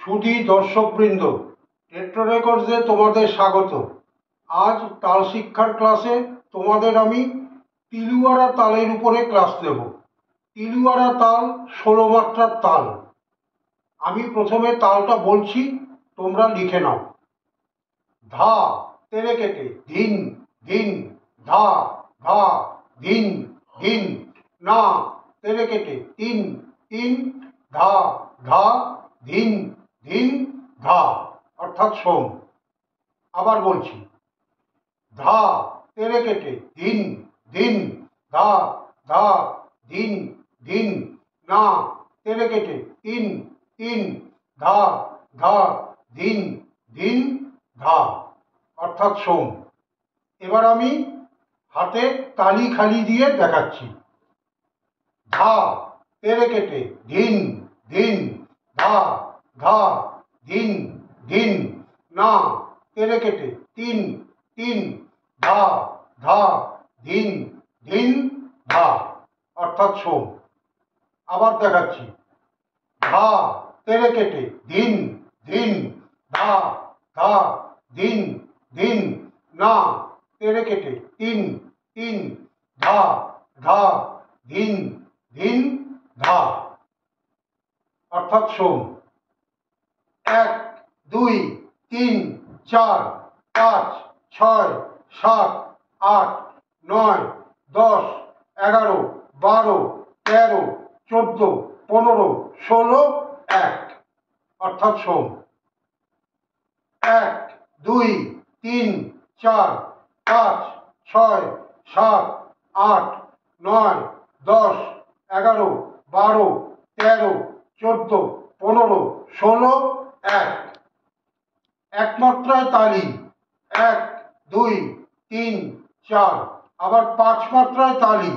সুধী দর্শকবৃন্দ, টেট্রা রেকর্ডসে তোমাদের স্বাগত। আজ তাল শিক্ষার ক্লাসে তোমাদের আমি তিলুয়ারা তালের উপরে ক্লাস দেব। তিলুয়ারা তাল 16 মাত্রার তাল। আমি প্রথমে তালটা বলছি, তোমরা লিখে নাও। ধা তেরে কেটে ধিন ধিন, ধা ধা ধিন ধিন। না তেরে কেটে তিন তিন, ধা ধা ধিন ধিন ধা, অর্থাৎ সোম। আবার বলছি, ধা তেরে কেটে ধিন ধিন, ধা ধা ধিন ধিন। না তেরে কেটে তিন তিন, ধা ধা ধিন ধিন ধা, অর্থাৎ সোম। এবার আমি হাতে তালি খালি দিয়ে দেখাচ্ছি। ধা তেরে কেটে ধিন ধিন, ধা ধা ধিন ধিন। না তেরে কেটে তিন তিন, ধা ধা ধিন ধিন ধা, অর্থাৎ সোম। আবার দেখাচ্ছি। ধা তেরে কেটে ধিন ধিন, ধা ধা ধিন ধিন। না তেরে কেটে তিন তিন, ধা ধা ধিন ধিন ধা, অর্থাৎ সোম। 1 2 3 4 5 6 7 8 9 10 11 12 13 14 15 16 1, অর্থাৎ সোম। 1 2 3 4 5 6 7 8 9 10 11 12 13 14 15 16 1। এক মাত্রায় তালি 1 2 3 4। আবার 5 মাত্রায় তালি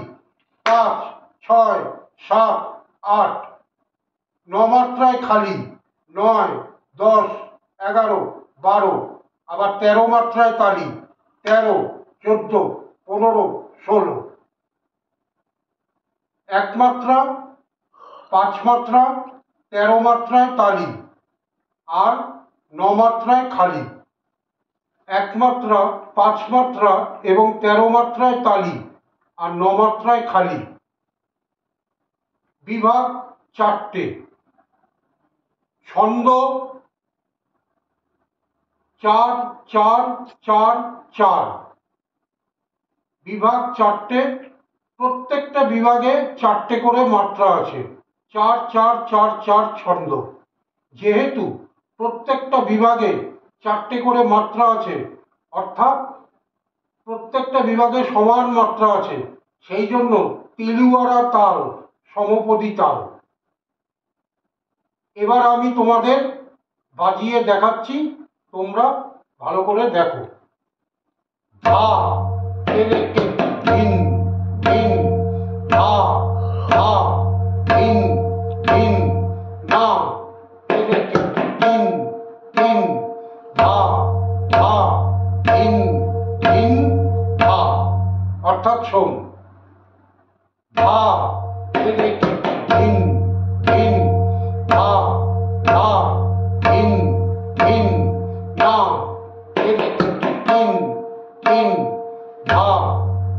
5 6 7 8। 9 মাত্রায় খালি 9 10 11 12। আবার 13 মাত্রায় তালি 13 14 15 16। এক মাত্রা, 5 মাত্রা, 13 মাত্রায় তালি আর 9 মাত্রায় খালি। 1 মাত্রা, 5 মাত্রা এবং 13 মাত্রায় তালি আর 9 মাত্রায় খালি। বিভাগ 4টে। ছন্দ 4 4 4 4। বিভাগ 4টে, প্রত্যেকটা বিভাগে 4টে করে মাত্রা আছে। 4 4 4 4 ছন্দ। যেহেতু প্রত্যেকটা বিভাগে 4টে করে মাত্রা আছে, অর্থাৎ প্রত্যেকটা বিভাগে সমান মাত্রা আছে, সেই জন্য তিলুয়ারা তাল সমপদী তাল। এবার আমি তোমাদের বাজিয়ে দেখাচ্ছি, তোমরা ভালো করে দেখো। ধা তেরে কেটে ধিন ধিন, ধা ধা ধিন ধিন। না তেরে কেটে তিন তিন, ধা ধা ধিন ধিন ধা, অর্থাৎ সোম। ধা তেরে কেটে ধিন ধিন, ধা ধা ধিন ধিন। না তেরে কেটে তিন তিন, ধা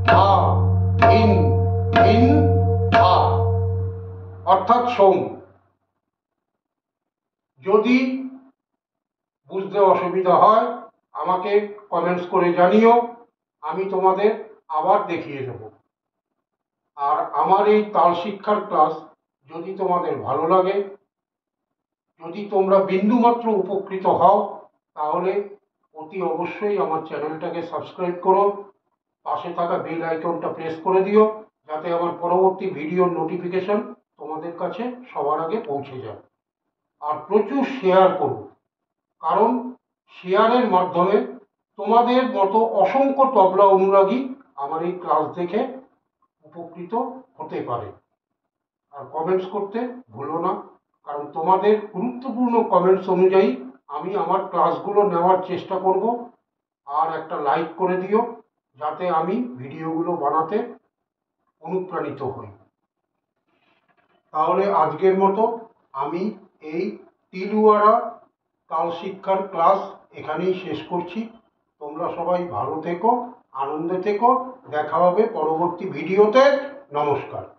ধা ধিন ধিন ধা, অর্থাৎ সোম। যদি বুঝতে অসুবিধা হয় আমাকে কমেন্টস করে জানিও, আমি তোমাদের আবার দেখিয়ে দেব। আর আমার এই তাল শিক্ষার ক্লাস যদি তোমাদের ভালো লাগে, যদি তোমরা বিন্দুমাত্র উপকৃত হও, তাহলে অতি অবশ্যই আমার চ্যানেলটাকে সাবস্ক্রাইব করো। পাশে থাকা বেল আইকনটা প্রেস করে দিও, যাতে আমার পরবর্তী ভিডিওর নোটিফিকেশন তোমাদের কাছে সবার আগে পৌঁছে যায়। আর প্রচুর শেয়ার করো, কারণ শেয়ারের মাধ্যমে তোমাদের মতো অসংখ্য তবলা অনুরাগী আমার এই ক্লাস দেখে উপকৃত হতে পারে। আর কমেন্টস করতে ভুলো না, কারণ তোমাদের গুরুত্বপূর্ণ কমেন্টস অনুযায়ী আমি আমার ক্লাসগুলো নেওয়ার চেষ্টা করব। আর একটা লাইক করে দিও, যাতে আমি ভিডিওগুলো বানাতে অনুপ্রাণিত হই। তাহলে আজকের মতো আমি এই তিলুয়ারা তাল শিক্ষার ক্লাস এখানেই শেষ করছি। তোমরা সবাই ভালো থেকো, আনন্দে থেকো। দেখা হবে পরবর্তী ভিডিওতে। নমস্কার।